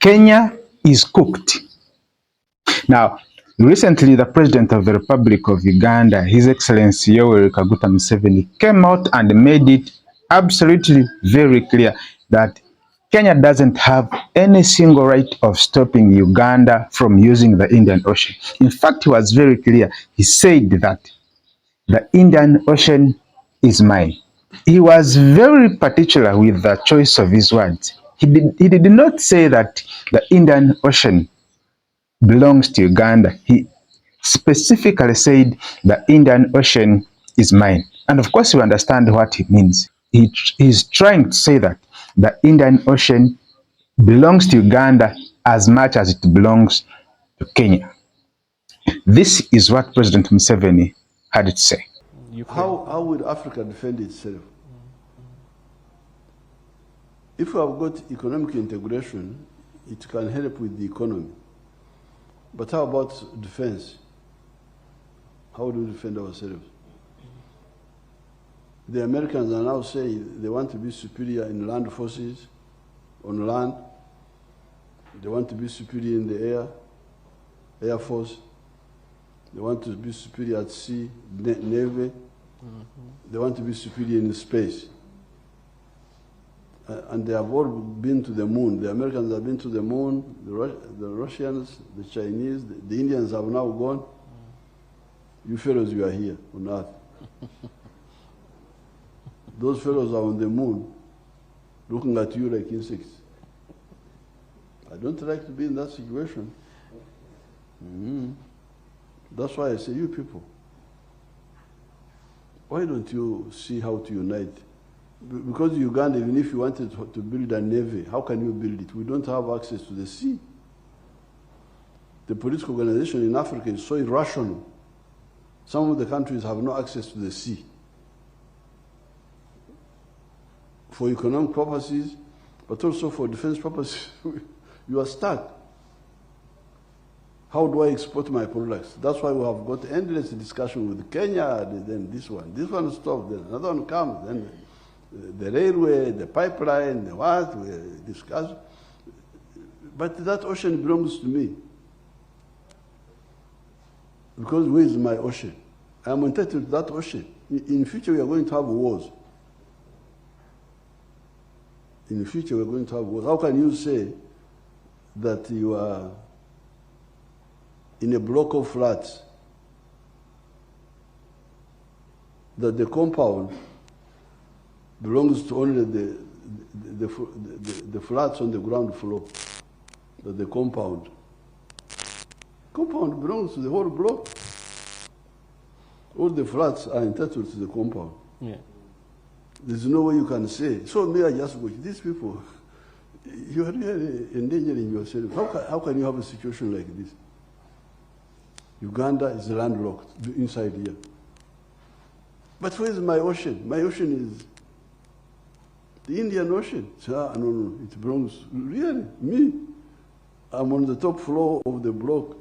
Kenya is cooked. Now, recently, the President of the Republic of Uganda, His Excellency Yoweri Kaguta Museveni, came out and made it absolutely very clear that Kenya doesn't have any single right of stopping Uganda from using the Indian Ocean. In fact, he was very clear. He said that the Indian Ocean is mine. He was very particular with the choice of his words. He did not say that the Indian Ocean belongs to Uganda. He specifically said the Indian Ocean is mine. And of course, you understand what it means. He's trying to say that the Indian Ocean belongs to Uganda as much as it belongs to Kenya. This is what President Museveni had to say. How will Africa defend itself? If we have got economic integration, it can help with the economy. But how about defense? How do we defend ourselves? The Americans are now saying they want to be superior in land forces, on land. They want to be superior in the air force. They want to be superior at sea, navy. They want to be superior in space. And they have all been to the moon. The Americans have been to the moon, the Russians, the Chinese, the Indians have now gone. You fellows, you are here on Earth. Those fellows are on the moon, looking at you like insects. I don't like to be in that situation. That's why I say, you people, why don't you see how to unite? Because Uganda, even if you wanted to build a navy, how can you build it? We don't have access to the sea. The political organization in Africa is so irrational. Some of the countries have no access to the sea. For economic purposes, but also for defense purposes, you are stuck. How do I export my products? That's why we have got endless discussion with Kenya, then this one stopped, then another one comes, then the railway, the pipeline, the what, we discuss. But that ocean belongs to me. Because where is my ocean? I am entitled to that ocean. In future, we are going to have wars. In the future, we are going to have wars. How can you say that you are in a block of flats, that the compound belongs to only the flats on the ground floor, that the compound belongs to the whole block. All the flats are entitled to the compound. Yeah. There's no way you can say. So may I just watch these people? You are really endangering yourself. How can you have a situation like this? Uganda is landlocked inside here. But where is my ocean? My ocean is the Indian Ocean. So, no, it belongs, really, me. I'm on the top floor of the block.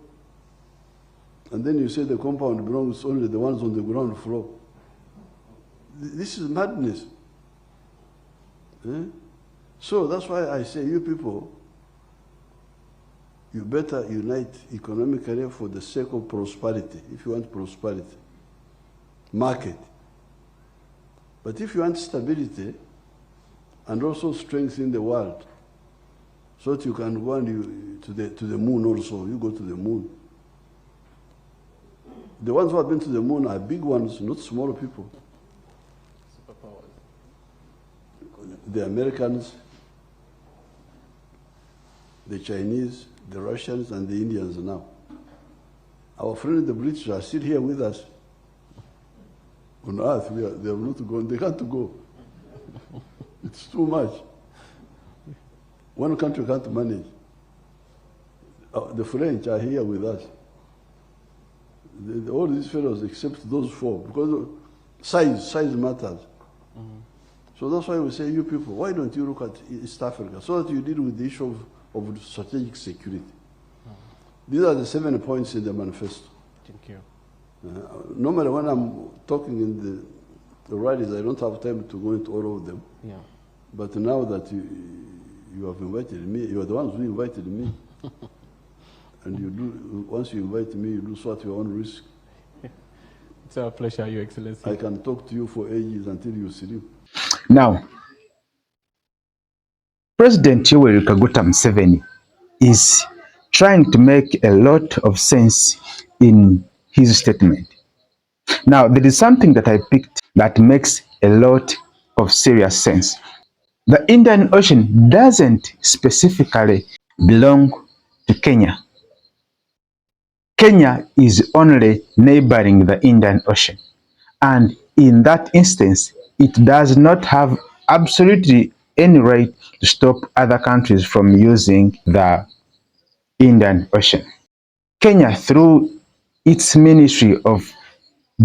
And then you say the compound belongs only the ones on the ground floor. This is madness. So that's why I say, you people, you better unite economically for the sake of prosperity, if you want prosperity. Market. But if you want stability, and also strengthen the world, so that you can go and to the moon also, you go to the moon. The ones who have been to the moon are big ones, not small people. Superpowers. The Americans, the Chinese, the Russians, and the Indians now. Our friends, the British, are still here with us. On Earth, they have not gone. They can't go. It's too much. One country can't manage. The French are here with us. All these fellows, except those four, because size matters. So that's why we say, you people, why don't you look at East Africa so that you deal with the issue of strategic security? These are the 7 points in the manifesto. Thank you. Normally when I'm talking in the rallies, I don't have time to go into all of them. Yeah. But now that you have invited me. You are the ones who invited me. And you do, once you invite me, you do so at your own risk. It's our pleasure, Your Excellency. I can talk to you for ages until you sleep. Now, President Yoweri Kaguta Museveni is trying to make a lot of sense in his statement. Now, there is something that I picked that makes a lot of serious sense. The Indian Ocean doesn't specifically belong to Kenya. Kenya is only neighboring the Indian Ocean. And in that instance, it does not have absolutely any right to stop other countries from using the Indian Ocean. Kenya, through its Ministry of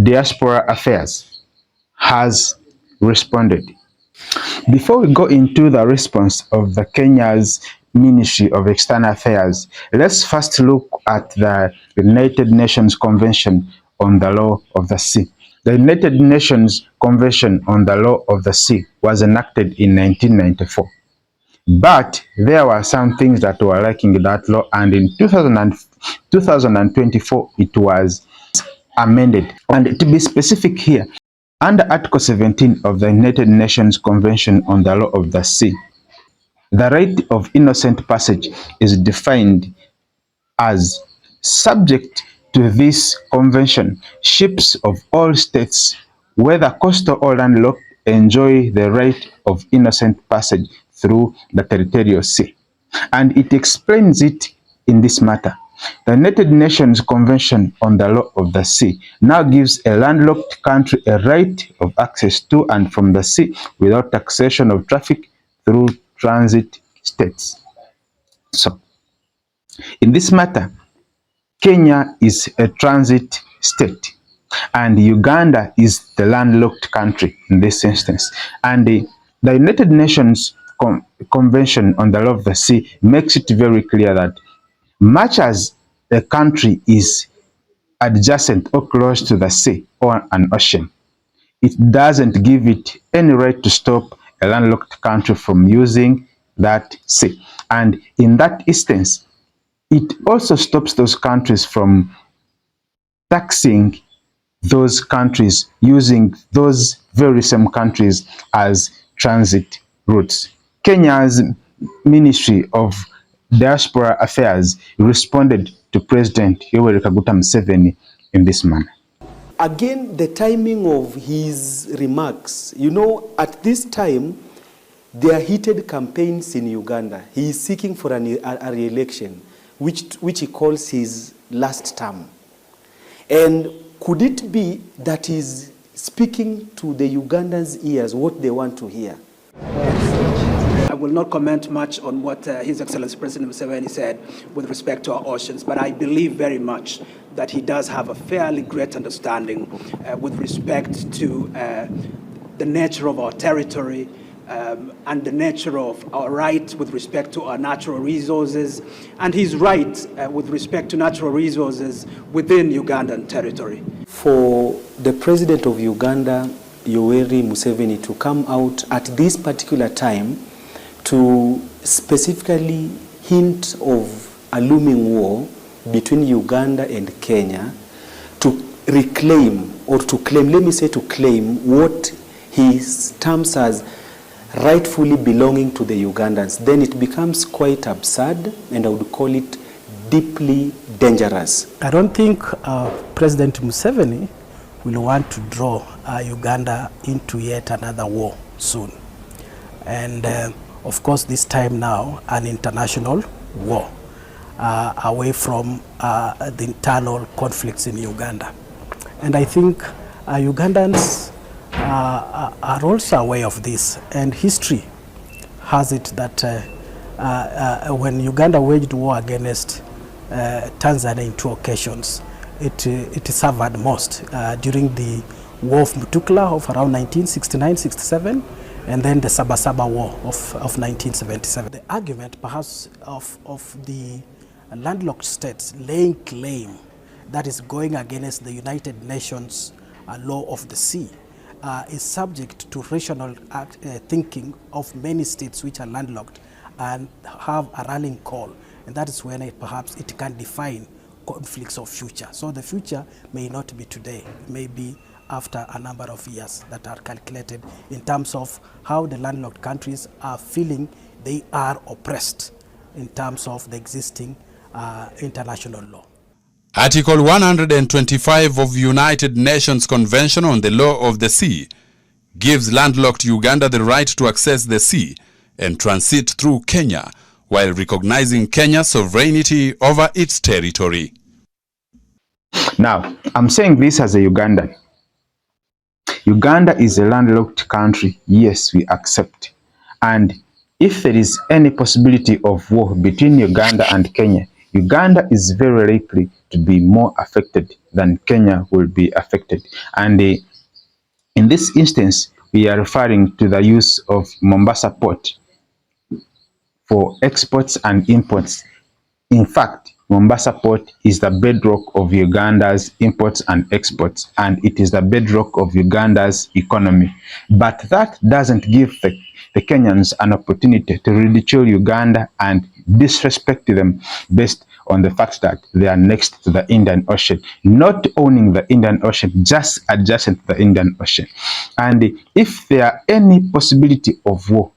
Diaspora Affairs, has responded. Before we go into the response of the Kenya's Ministry of External Affairs, let's first look at the United Nations Convention on the Law of the Sea. The United Nations Convention on the Law of the Sea was enacted in 1994. But there were some things that were lacking in that law, and in 2024 it was amended. And to be specific here, under Article 17 of the United Nations Convention on the Law of the Sea, the right of innocent passage is defined as subject to this convention. Ships of all states, whether coastal or landlocked, enjoy the right of innocent passage through the territorial sea. And it explains it in this matter. The United Nations Convention on the Law of the Sea now gives a landlocked country a right of access to and from the sea without taxation of traffic through transit states. So, in this matter, Kenya is a transit state and Uganda is the landlocked country in this instance. And the United Nations Convention on the Law of the Sea makes it very clear that much as a country is adjacent or close to the sea or an ocean, it doesn't give it any right to stop a landlocked country from using that sea. And in that instance, it also stops those countries from taxing those countries using those very same countries as transit routes. Kenya's Ministry of Diaspora Affairs responded to President Yoweri Kaguta Museveni in this manner. Again, the timing of his remarks, you know, at this time, there are heated campaigns in Uganda. He is seeking for a re-election, which he calls his last term. And could it be that he's speaking to the Ugandans' ears what they want to hear? I will not comment much on what His Excellency President Museveni said with respect to our oceans, but I believe very much that he does have a fairly great understanding with respect to the nature of our territory and the nature of our rights with respect to our natural resources, and his right with respect to natural resources within Ugandan territory. For the President of Uganda, Yoweri Museveni, to come out at this particular time to specifically hint of a looming war between Uganda and Kenya, to reclaim, or to claim, let me say to claim what he terms as rightfully belonging to the Ugandans, then it becomes quite absurd, and I would call it deeply dangerous. I don't think President Museveni will want to draw Uganda into yet another war soon. And of course, this time now, an international war away from the internal conflicts in Uganda. And I think Ugandans are also aware of this, and history has it that when Uganda waged war against Tanzania in 2 occasions, it suffered most during the War of Mutukula of around 1969-67, and then the Sabasaba War of 1977. The argument perhaps of the landlocked states laying claim that is going against the United Nations law of the sea is subject to rational thinking of many states which are landlocked and have a rallying call. And that is when perhaps it can define conflicts of future. So the future may not be today, it may be after a number of years that are calculated in terms of how the landlocked countries are feeling they are oppressed in terms of the existing international law. Article 125 of the United Nations Convention on the Law of the Sea gives landlocked Uganda the right to access the sea and transit through Kenya, while recognizing Kenya's sovereignty over its territory. Now, I'm saying this as a Ugandan. Uganda is a landlocked country, yes, we accept. And if there is any possibility of war between Uganda and Kenya, Uganda is very likely to be more affected than Kenya will be affected. And in this instance, we are referring to the use of Mombasa port for exports and imports. In fact, Mombasa port is the bedrock of Uganda's imports and exports, and it is the bedrock of Uganda's economy. But that doesn't give the Kenyans an opportunity to ridicule Uganda and disrespect them based on the fact that they are next to the Indian Ocean, not owning the Indian Ocean, just adjacent to the Indian Ocean. And if there are any possibility of war,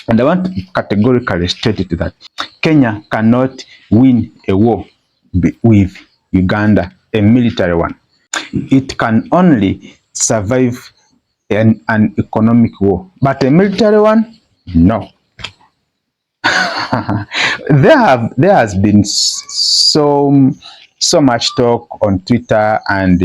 and I want to categorically state it that Kenya cannot win a war with Uganda, a military one. It can only survive an economic war, but a military one, no. There has been so much talk on Twitter and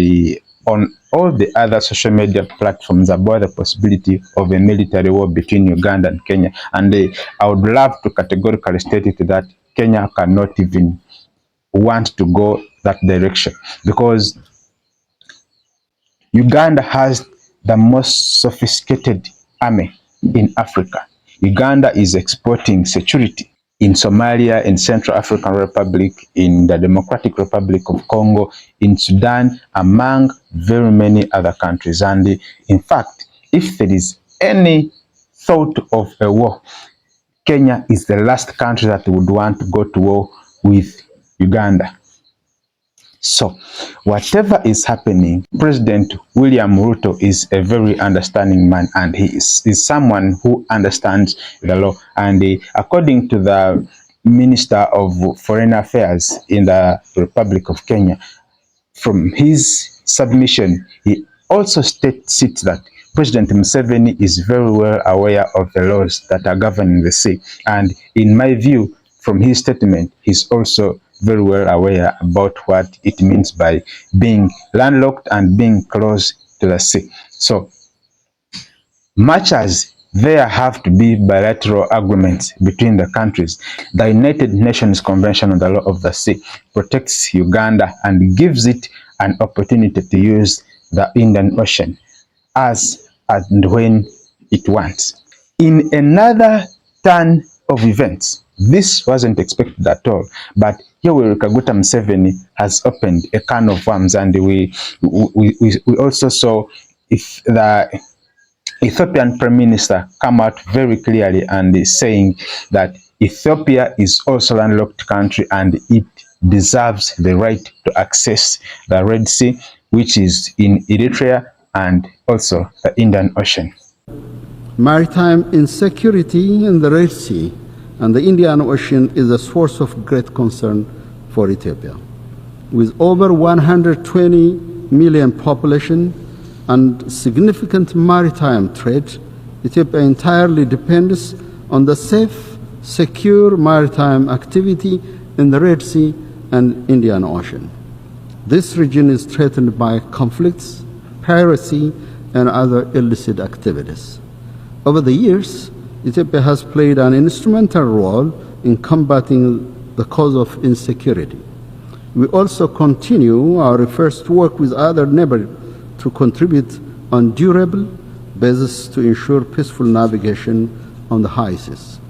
on all the other social media platforms about the possibility of a military war between Uganda and Kenya. And I would love to categorically state it that Kenya cannot even want to go that direction, because Uganda has the most sophisticated army in Africa. Uganda is exporting security in Somalia, in Central African Republic, in the Democratic Republic of Congo, in Sudan, among very many other countries. And in fact, if there is any thought of a war, Kenya is the last country that would want to go to war with Uganda. So, whatever is happening, President William Ruto is a very understanding man, and he is someone who understands the law. And according to the Minister of Foreign Affairs in the Republic of Kenya, from his submission, he also states it that President Museveni is very well aware of the laws that are governing the sea. And in my view, from his statement, he's also very well aware about what it means by being landlocked and being close to the sea. So much as there have to be bilateral agreements between the countries, the United Nations Convention on the Law of the Sea protects Uganda and gives it an opportunity to use the Indian Ocean as and when it wants. In another turn of events, this wasn't expected at all, but Yoweri Kaguta Museveni has opened a can of worms, and we also saw if the Ethiopian Prime Minister come out very clearly and is saying that Ethiopia is also a landlocked country and it deserves the right to access the Red Sea, which is in Eritrea and also the Indian Ocean. Maritime insecurity in the Red Sea and the Indian Ocean is a source of great concern for Ethiopia. With over 120 million population and significant maritime trade, Ethiopia entirely depends on the safe, secure maritime activity in the Red Sea and Indian Ocean. This region is threatened by conflicts, piracy, and other illicit activities. Over the years, Ethiopia has played an instrumental role in combating the cause of insecurity. We also continue our efforts to work with other neighbors to contribute on durable basis to ensure peaceful navigation on the high seas.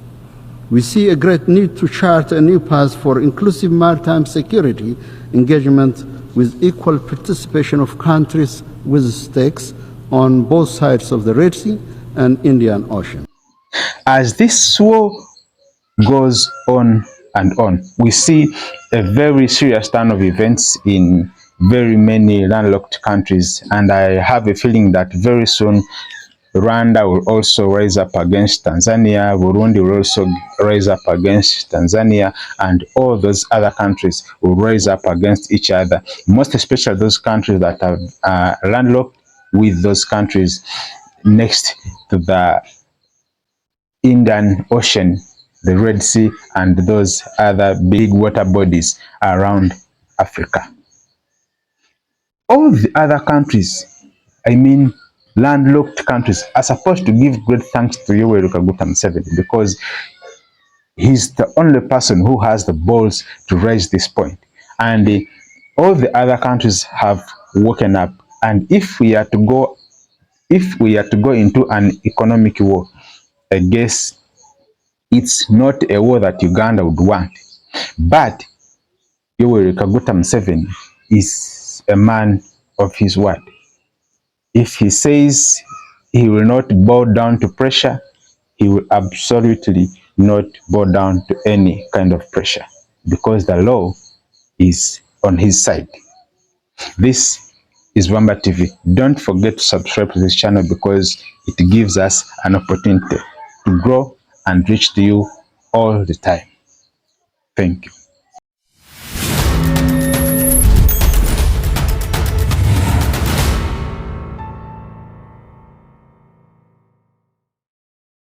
We see a great need to chart a new path for inclusive maritime security engagement with equal participation of countries with stakes on both sides of the Red Sea and Indian Ocean. As this war goes on and on. We see a very serious turn of events in very many landlocked countries, and I have a feeling that very soon Rwanda will also rise up against Tanzania, Burundi will also rise up against Tanzania, and all those other countries will rise up against each other, most especially those countries that are landlocked with those countries next to the Indian Ocean, the Red Sea, and those other big water bodies around Africa. All the other countries, I mean landlocked countries, are supposed to give great thanks to Yoweri Kaguta Museveni because he's the only person who has the balls to raise this point. And all the other countries have woken up. And if we are to go into an economic war, I guess it's not a war that Uganda would want. But Yoweri Kaguta Museveni is a man of his word. If he says he will not bow down to pressure, he will absolutely not bow down to any kind of pressure because the law is on his side. This is Wamba TV. Don't forget to subscribe to this channel because it gives us an opportunity to grow and reach to you all the time. Thank you.